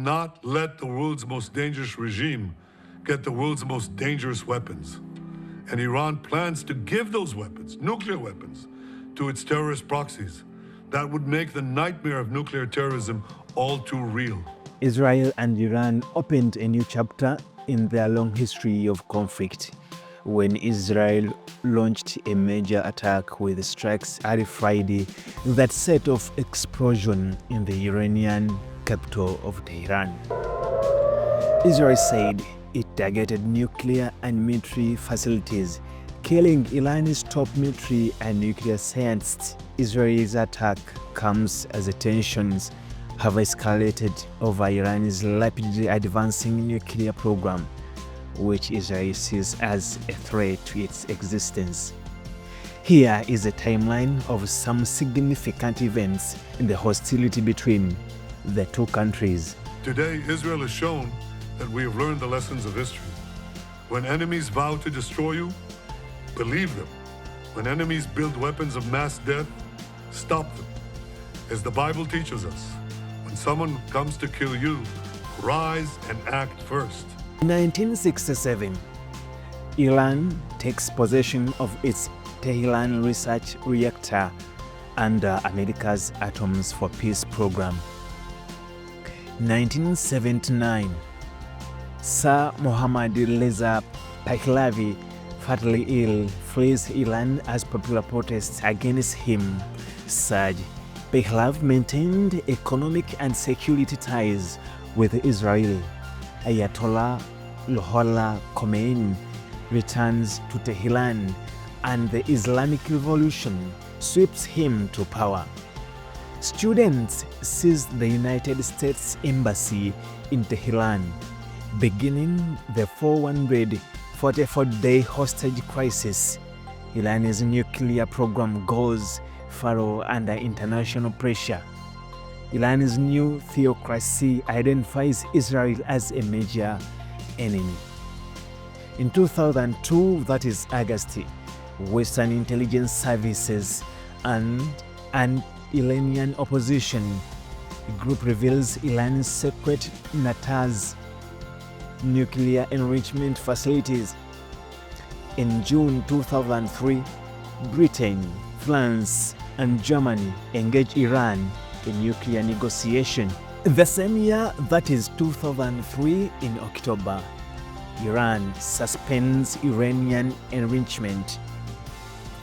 not let the world's most dangerous regime get the world's most dangerous weapons. And Iran plans to give those weapons, nuclear weapons, to its terrorist proxies. That would make the nightmare of nuclear terrorism all too real. Israel and Iran opened a new chapter in their long history of conflict when Israel launched a major attack with strikes early Friday that set off explosion in the Iranian capital of Tehran. Israel said it targeted nuclear and military facilities, killing Iran's top military and nuclear scientists. Israel's attack comes as the tensions have escalated over Iran's rapidly advancing nuclear program, which Israel sees as a threat to its existence. Here is a timeline of some significant events in the hostility between the two countries. Today, Israel has shown that we have learned the lessons of history. When enemies vow to destroy you, believe them. When enemies build weapons of mass death, stop them. As the Bible teaches us, when someone comes to kill you, rise and act first. In 1967, Iran takes possession of its Tehran research reactor under America's Atoms for Peace program. 1979, Sir Mohammad Reza Pahlavi, fatally ill, flees Iran as popular protests against him surge. Pahlavi maintained economic and security ties with Israel. Ayatollah Ruhollah Khomeini returns to Tehran and the Islamic Revolution sweeps him to power. Students seized the United States Embassy in Tehran, beginning the 444-day hostage crisis. Iran's nuclear program goes furrow under international pressure. Iran's new theocracy identifies Israel as a major enemy. In 2002, that is August, Western intelligence services and an Iranian opposition group reveals Iran's secret Natanz nuclear enrichment facilities. In June 2003, Britain, France, and Germany engaged Iran in nuclear negotiation. The same year, that is 2003, in October, Iran suspends Iranian enrichment.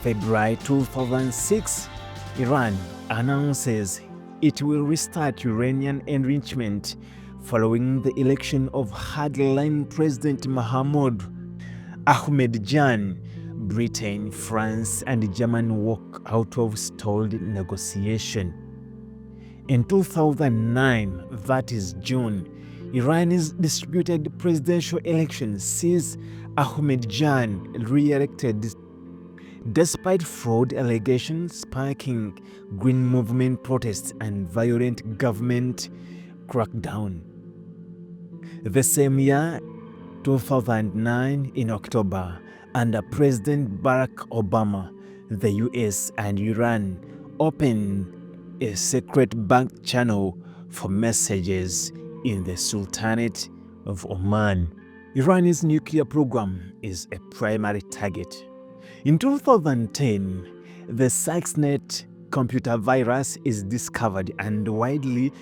February 2006, Iran announces it will restart Iranian enrichment following the election of hardline President Mahmoud Ahmadinejad. Britain, France, and Germany walk out of stalled negotiation. In 2009, that is June, Iran's disputed presidential election sees Ahmadinejad re-elected despite fraud allegations sparking Green Movement protests and violent government crackdown. The same year, 2009, in October, under President Barack Obama, the US and Iran opened a secret back channel for messages in the Sultanate of Oman. Iran's nuclear program is a primary target. In 2010, the Stuxnet computer virus is discovered and widely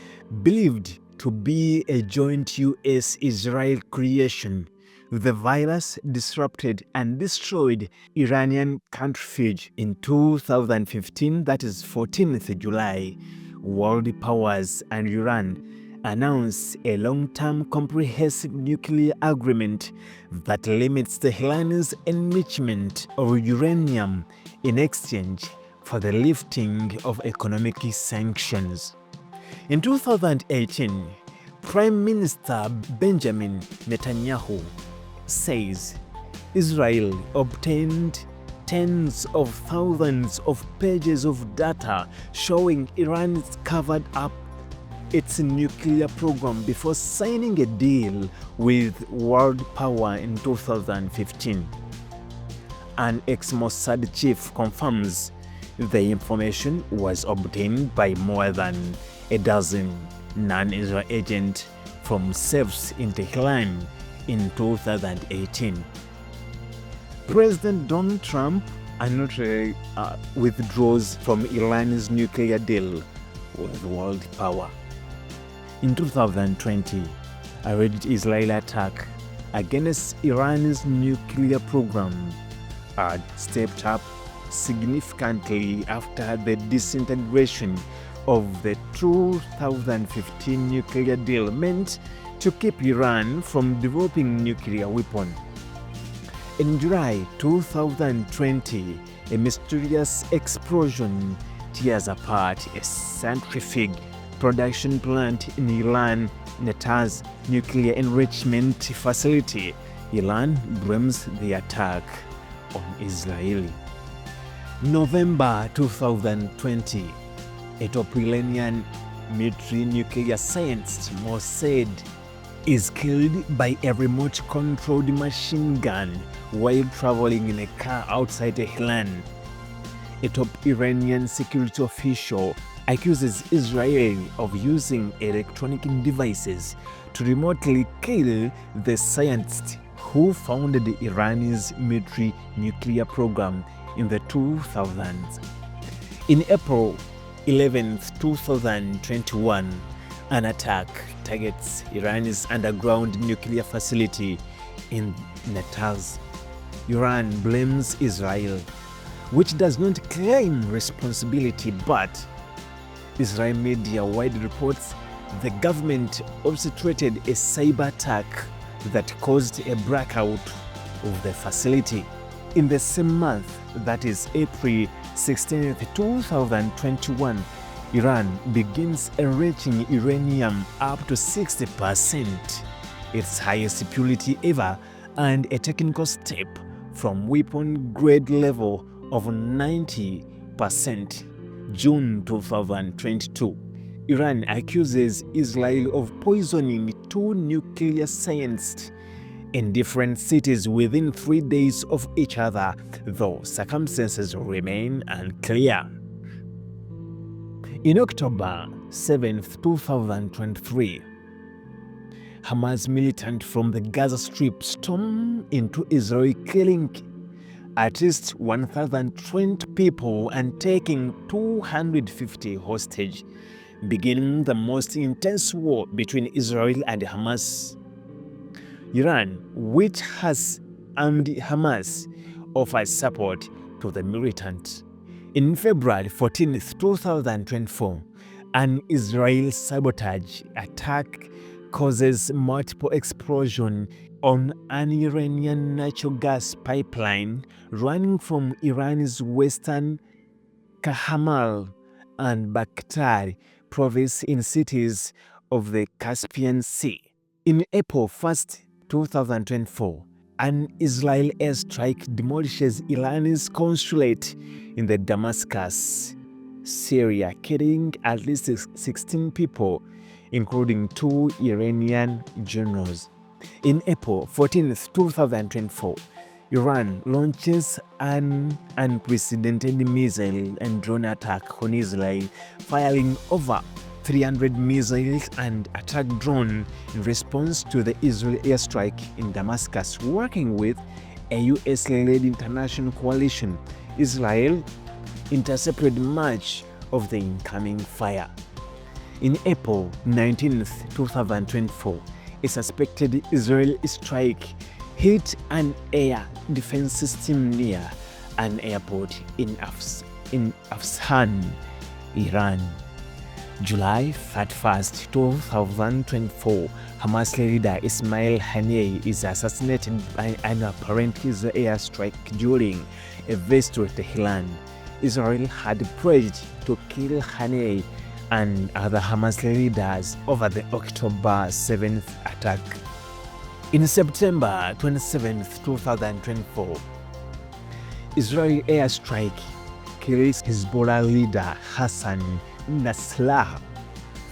believed to be a joint US-Israel creation. The virus disrupted and destroyed Iranian centrifuge in 2015, that is 14th July. World powers and Iran announced a long-term comprehensive nuclear agreement that limits Tehran's enrichment of uranium in exchange for the lifting of economic sanctions. In 2018, Prime Minister Benjamin Netanyahu says Israel obtained tens of thousands of pages of data showing Iran covered up its nuclear program before signing a deal with world power in 2015. An ex-Mossad chief confirms the information was obtained by more than a dozen non-Israel agents from safes in Tehran in 2018. President Donald Trump withdraws from Iran's nuclear deal with world power. In 2020, a renewed Israeli attack against Iran's nuclear program had stepped up significantly after the disintegration of the 2015 nuclear deal meant to keep Iran from developing nuclear weapons. In July 2020, a mysterious explosion tears apart a centrifuge production plant in Iran, Natanz nuclear enrichment facility. Iran blames the attack on Israel. November 2020, a top Iranian military nuclear scientist Mossad is killed by a remote-controlled machine gun while traveling in a car outside Tehran. A top Iranian security official accuses Israel of using electronic devices to remotely kill the scientist who founded Iran's military nuclear program in the 2000s. In April 11, 2021, an attack targets Iran's underground nuclear facility in Natanz. Iran blames Israel, which does not claim responsibility, but Israel media widely reports the government orchestrated a cyber attack that caused a blackout of the facility. In the same month, that is April 16, 2021, Iran begins enriching uranium up to 60%, its highest purity ever, and a technical step from weapon-grade level of 90%. June 2022, Iran accuses Israel of poisoning 2 nuclear scientists in different cities within 3 days of each other, though circumstances remain unclear. In October 7, 2023, Hamas militants from the Gaza Strip stormed into Israel, killing at least 1,020 people and taking 250 hostage, beginning the most intense war between Israel and Hamas. Iran, which has armed Hamas, offers support to the militants. In February 14, 2024, an Israeli sabotage attack causes multiple explosions on an Iranian natural gas pipeline running from Iran's western Kahraman and Bakhtar province in cities of the Caspian Sea. In April 1, 2024, an Israeli airstrike demolishes Iran's consulate in the Damascus, Syria, killing at least 16 people, including 2 Iranian generals. In April 14, 2024, Iran launches an unprecedented missile and drone attack on Israel, firing over 300 missiles and attack drone in response to the Israeli airstrike in Damascus. Working with a US-led international coalition, Israel intercepted much of the incoming fire. In April 19, 2024, a suspected Israeli strike hit an air defense system near an airport in Afghanistan, Iran. July 31, 2024, Hamas leader Ismail Haniyeh is assassinated by an apparent Israeli airstrike during a visit to Tehran. Israel had pledged to kill Haniyeh and other Hamas leaders over the October 7th attack. In September 27, 2024, Israeli airstrike kills Hezbollah leader Hassan Nasrallah,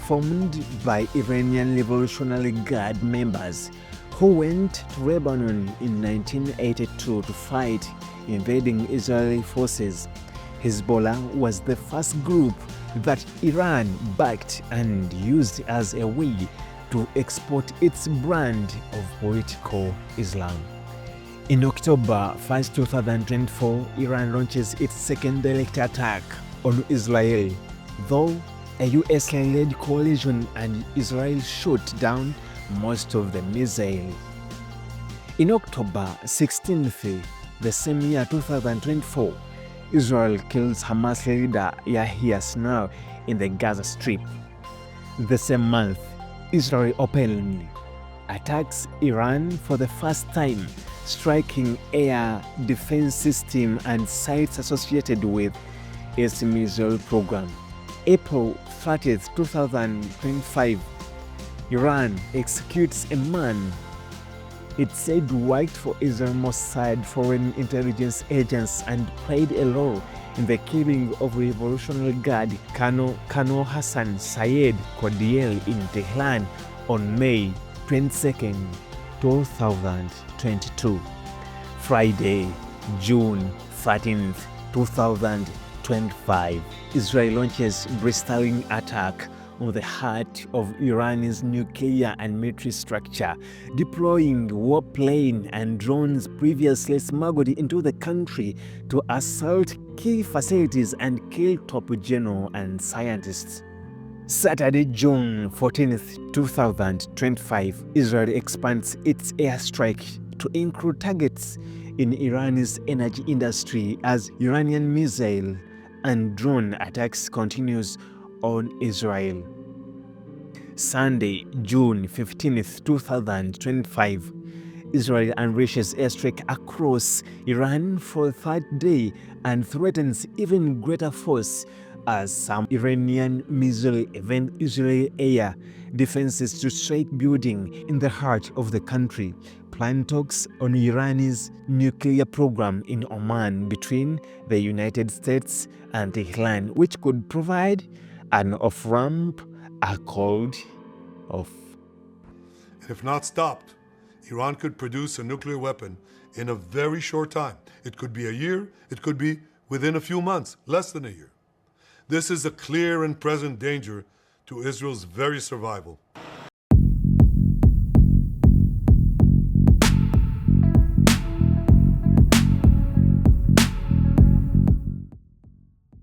formed by Iranian Revolutionary Guard members who went to Lebanon in 1982 to fight invading Israeli forces. Hezbollah was the first group that Iran backed and used as a way to export its brand of political Islam. In October 1, 2024, Iran launches its second direct attack on Israel, though a US-led coalition and Israel shot down most of the missiles. In October 16th, the same year 2024, Israel kills Hamas leader Yahya Sinwar in the Gaza Strip. The same month, Israel openly attacks Iran for the first time, striking air defense system and sites associated with its missile program. April 30, 2025, Iran executes a man it said worked for Israel Mossad foreign intelligence agents and played a role in the killing of Revolutionary Guard Colonel Hassan Sayed Kodiel in Tehran on May 22, 2022. Friday, June 13, 2025, Israel launches blistering attack on the heart of Iran's nuclear and military structure, deploying warplanes and drones previously smuggled into the country to assault key facilities and kill top generals and scientists. Saturday, June 14, 2025, Israel expands its airstrike to include targets in Iran's energy industry as Iranian missile and drone attacks continues on Israel. Sunday, June 15, 2025, Israel unleashes airstrike across Iran for a third day and threatens even greater force as some Iranian missiles evade Israeli air defenses to strike building in the heart of the country. Planned talks on Iran's nuclear program in Oman between the United States and Tehran, which could provide an off-ramp, are called off. If not stopped, Iran could produce a nuclear weapon in a very short time. It could be a year, it could be within a few months, less than a year. This is a clear and present danger to Israel's very survival.